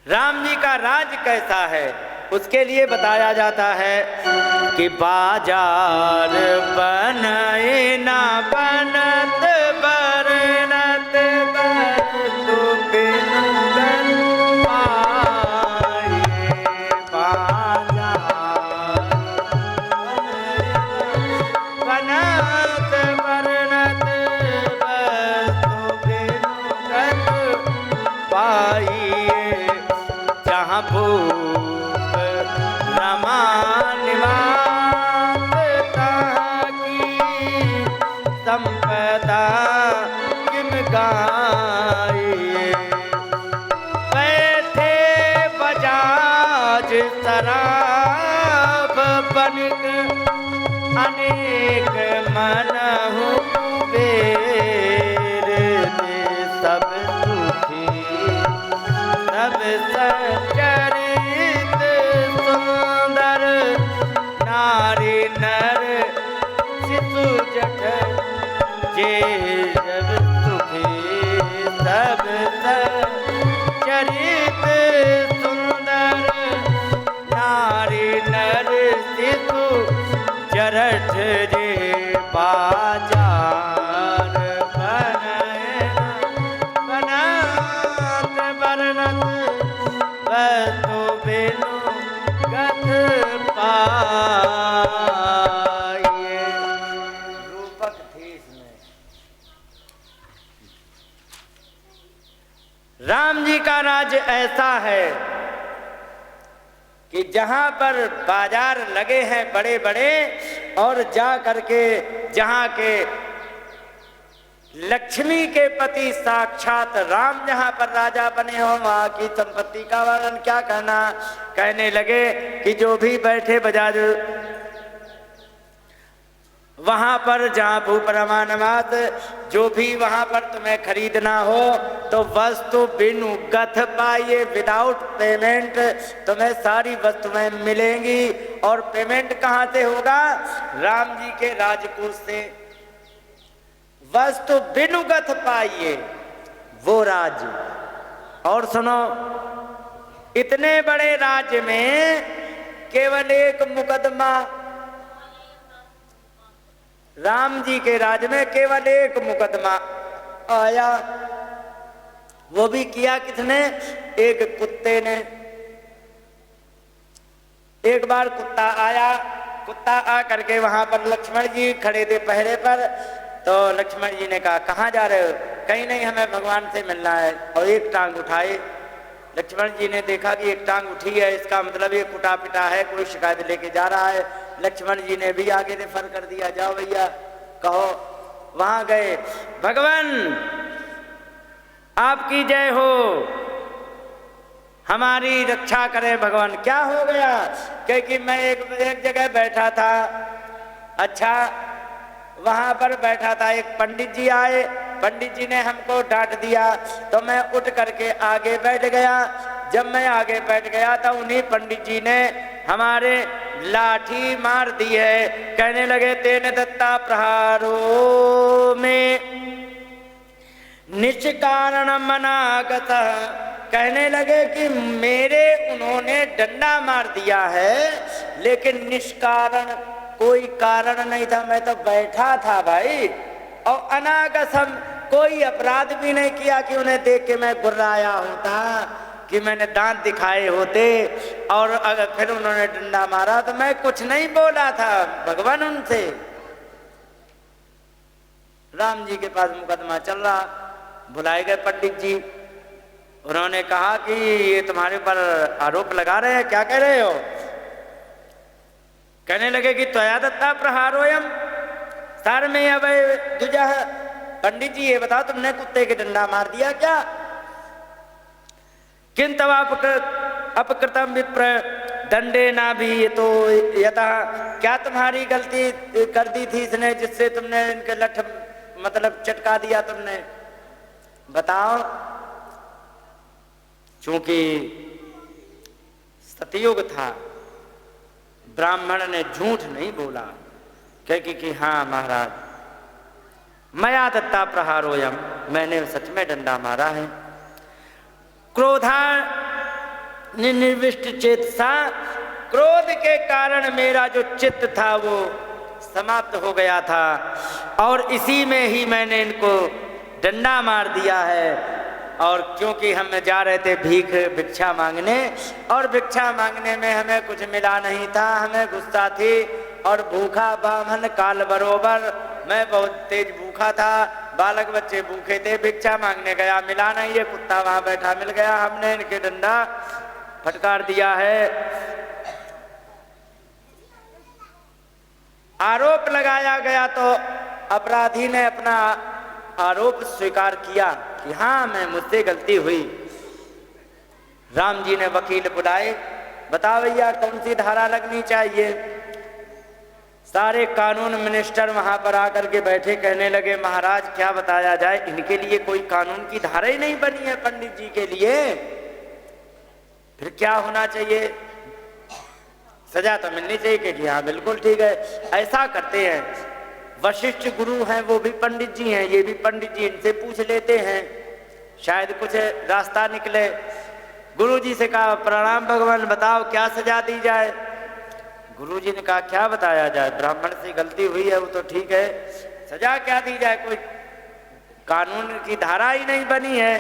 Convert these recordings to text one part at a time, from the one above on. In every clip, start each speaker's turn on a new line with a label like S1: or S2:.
S1: राम जी का राज कैसा है उसके लिए बताया जाता है कि बाजार बनाए ना बनत बरनत बरतु बिनु गन पाए। बाजार बनत बरनत बरतु बिनु गन पाइए। जहाँ भूप रमा निवास तहाँ की संपदा किम गाइए। बैठे बजाज शराब बनिक अनेक मनहु बेर दे। सब सुखी सब सचरित सुंदर नारी नर शिशु जठ जे जब सुखी सब सचरित सुंदर नारी नर शिशु जरठ जे। बाजार बनत बरनत बरतु बिनु गन पाइए। रूपक थी इसमें। राम जी का राज ऐसा है कि जहां पर बाजार लगे हैं बड़े बड़े और जा करके जहां के लक्ष्मी के पति साक्षात राम जहां पर राजा बने हो वहां की संपत्ति का वर्णन क्या कहना। कहने लगे कि जो भी बैठे बजाज वहां पर जहां भूपरमानवाद जो भी वहां पर तुम्हें खरीदना हो तो वस्तु बिनु गथ पाइए। विदाउट पेमेंट तुम्हें सारी वस्तुएं मिलेंगी। और पेमेंट कहां से होगा? राम जी के राजकोष से। वस्तु बिनु गथ पाइए वो राज्य। और सुनो, इतने बड़े राज्य में केवल एक मुकदमा, राम जी के राज्य में केवल एक मुकदमा आया। वो भी किया किसने? एक कुत्ते ने। एक बार कुत्ता आया। कुत्ता आ करके वहां पर लक्ष्मण जी खड़े थे पहरे पर। तो लक्ष्मण जी ने कहा कहाँ जा रहे हो? कहीं नहीं, हमें भगवान से मिलना है। और एक टांग उठाए। लक्ष्मण जी ने देखा कि एक टांग उठी है, इसका मतलब ये कुटा पिटा है, कोई शिकायत लेके जा रहा है। लक्ष्मण जी ने भी आगे रेफर कर दिया, जाओ भैया कहो। वहां गए, भगवान आपकी जय हो, हमारी रक्षा करें भगवान। क्या हो गया? क्योंकि मैं एक जगह बैठा था। अच्छा, वहां पर बैठा था, एक पंडित जी आए। पंडित जी ने हमको डांट दिया तो मैं उठ करके आगे बैठ गया। जब मैं आगे बैठ गया तो उन्हीं पंडित जी ने हमारे लाठी मार दी है। कहने लगे तेने दत्ता प्रहारो में निष्कारण मनागत। कहने लगे कि मेरे उन्होंने डंडा मार दिया है लेकिन निष्कारण, कोई कारण नहीं था, मैं तो बैठा था भाई। और अनागसम, कोई अपराध भी नहीं किया कि उन्हें देख के मैं गुर्राया होता, कि मैंने दांत दिखाए होते और अगर फिर उन्होंने डंडा मारा तो मैं कुछ नहीं बोला था भगवान उनसे। राम जी के पास मुकदमा चल रहा। बुलाए गए पंडित जी। उन्होंने कहा कि ये तुम्हारे ऊपर आरोप लगा रहे हैं, क्या कह रहे हो? कहने लगे कि त्वया दत्ता प्रहारोयम सर में अब दुजा। पंडित जी ये बताओ, तुमने कुत्ते के डंडा मार दिया क्या? किंतु अपकृतम विप्र दंडे ना भी तो यथा। क्या तुम्हारी गलती कर दी थी इसने जिससे तुमने इनके लठ मतलब चटका दिया तुमने? बताओ। चूंकि सतयुग था, ब्राह्मण ने झूठ नहीं बोला, क्योंकि कि हाँ महाराज मया दत्ता प्रहारोयम, मैंने सच में डंडा मारा है। निर्विष्ट चेतसा, क्रोध के कारण मेरा जो चित्त था वो समाप्त हो गया था और इसी में ही मैंने इनको डंडा मार दिया है। और क्योंकि हम जा रहे थे भिक्षा मांगने और भिक्षा मांगने में हमें कुछ मिला नहीं था, हमें गुस्सा थी और भूखा बामन काल बरोबर, मैं बहुत तेज भूखा था, बालक बच्चे भूखे थे, भिक्षा मांगने गया, मिला नहीं, ये कुत्ता वहां बैठा मिल गया, हमने इनके डंडा फटकार दिया है। आरोप लगाया गया तो अपराधी ने अपना आरोप स्वीकार किया कि हाँ मैं मुझसे गलती हुई। राम जी ने वकील बुलाए, बताओ भैया कौन सी धारा लगनी चाहिए। सारे कानून मिनिस्टर वहां पर आकर के बैठे, कहने लगे महाराज क्या बताया जाए, इनके लिए कोई कानून की धारा ही नहीं बनी है पंडित जी के लिए, फिर क्या होना चाहिए, सजा तो मिलनी चाहिए। कि हाँ बिल्कुल ठीक है, ऐसा करते हैं वशिष्ठ गुरु हैं, वो भी पंडित जी हैं, ये भी पंडित जी, इनसे पूछ लेते हैं शायद कुछ रास्ता निकले। गुरु जी से कहा प्रणाम भगवान, बताओ क्या सजा दी जाए। गुरु जी ने कहा क्या बताया जाए, ब्राह्मण से गलती हुई है वो तो ठीक है, सजा क्या दी जाए, कोई कानून की धारा ही नहीं बनी है।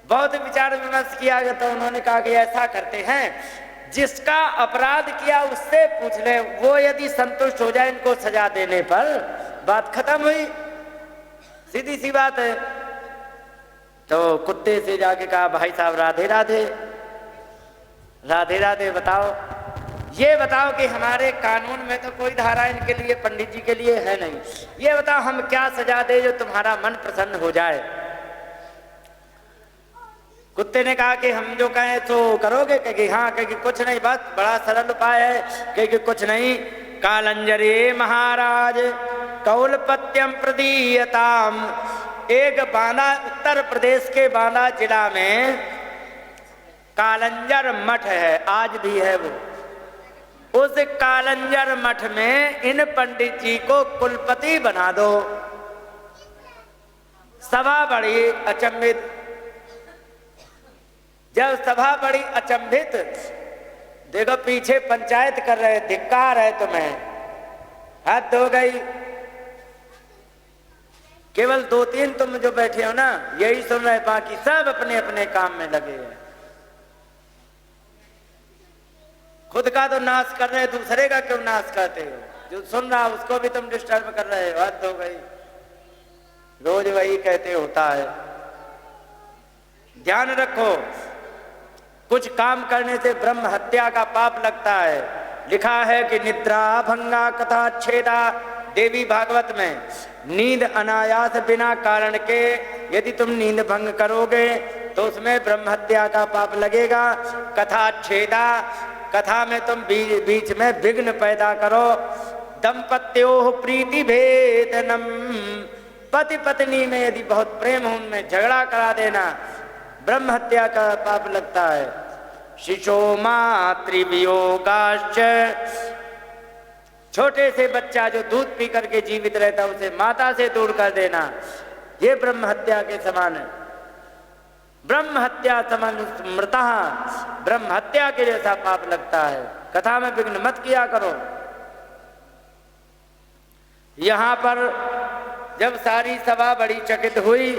S1: बहुत विचार विमर्श किया गया तो उन्होंने कहा कि ऐसा करते हैं, जिसका अपराध किया उससे पूछ ले, वो यदि संतुष्ट हो जाए इनको सजा देने पर, बात खत्म हुई, सीधी सी बात है। तो कुत्ते से जाके कहा भाई साहब राधे राधे, राधे राधे, बताओ ये बताओ कि हमारे कानून में तो कोई धारा इनके लिए पंडित जी के लिए है नहीं, ये बताओ हम क्या सजा दे जो तुम्हारा मन प्रसन्न हो जाए। कुत्ते ने कहा कि हम जो कहें तो करोगे, कहेगी हाँ, कहेगी कुछ नहीं, बस बड़ा सरल उपाय है, कहेगी कुछ नहीं, कालंजरे महाराज कौलपत्यम प्रदीयताम। एक बांदा, उत्तर प्रदेश के बांदा जिला में कालंजर मठ है, आज भी है वो, उस कालंजर मठ में इन पंडित जी को कुलपति बना दो। सभा बड़ी अचंभित, जब सभा बड़ी अचंभित, देखो पीछे पंचायत कर रहे, धिक्कार है तुम्हें, हद हो गई। केवल 2-3 तुम जो बैठे हो ना यही सुन रहे, बाकी सब अपने अपने काम में लगे हैं। खुद का तो नाश कर रहे, दूसरे का क्यों नाश करते हो, जो सुन रहा उसको भी तुम डिस्टर्ब कर रहे हो, हद हो गई। रोज वही कहते होता है। ध्यान रखो, कुछ काम करने से ब्रह्म हत्या का पाप लगता है। लिखा है कि निद्रा भंगा कथा छेदा, देवी भागवत में, नींद अनायास बिना कारण के यदि तुम नींद भंग करोगे तो उसमें ब्रह्म हत्या का पाप लगेगा। कथा छेदा, कथा में तुम बीच में विघ्न पैदा करो। दंपत्यों प्रीति भेदनम, पति पत्नी में यदि बहुत प्रेम हो उनमें झगड़ा करा देना, ब्रह्म हत्या का पाप लगता है। शिशो मातृवियोगाश्च, छोटे से बच्चा जो दूध पी करके जीवित रहता उसे माता से दूर कर देना, ये ब्रह्म हत्या के समान है। ब्रह्म हत्या समान मृतः, ब्रह्म हत्या के जैसा पाप लगता है। कथा में विघ्न मत किया करो। यहां पर जब सारी सभा बड़ी चकित हुई,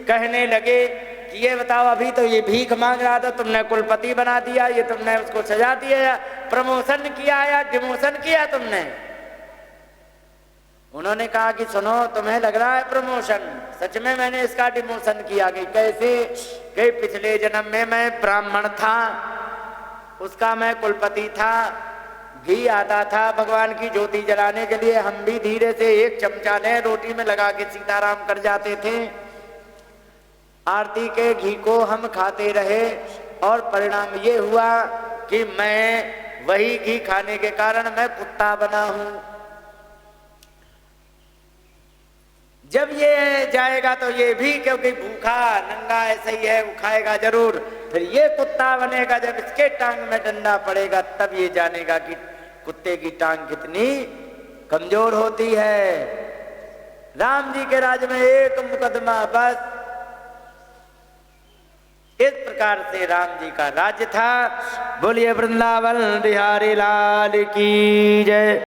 S1: कहने लगे कि ये बताओ अभी तो ये भीख मांग रहा था, तुमने कुलपति बना दिया, ये तुमने उसको सजा दिया या प्रमोशन किया या डिमोशन किया तुमने। उन्होंने कहा कि सुनो तुम्हें लग रहा है प्रमोशन, सच में मैंने इसका डिमोशन किया। कि कैसे, कि पिछले जन्म में मैं ब्राह्मण था, उसका मैं कुलपति था, घी आता था भगवान की ज्योति जलाने के लिए, हम भी धीरे से एक चमचा ने रोटी में लगा के सीताराम कर जाते थे। आरती के घी को हम खाते रहे और परिणाम ये हुआ कि मैं वही घी खाने के कारण मैं कुत्ता बना हूं। जब ये जाएगा तो ये भी, क्योंकि भूखा नंगा ऐसे ही है, वो खाएगा जरूर, फिर ये कुत्ता बनेगा। जब इसके टांग में डंडा पड़ेगा तब ये जानेगा कि कुत्ते की टांग कितनी कमजोर होती है। राम जी के राज्य में एक मुकदमा बस, इस प्रकार से राम जी का राज्य था। बोलिए वृंदावन बिहारी लाल की जय।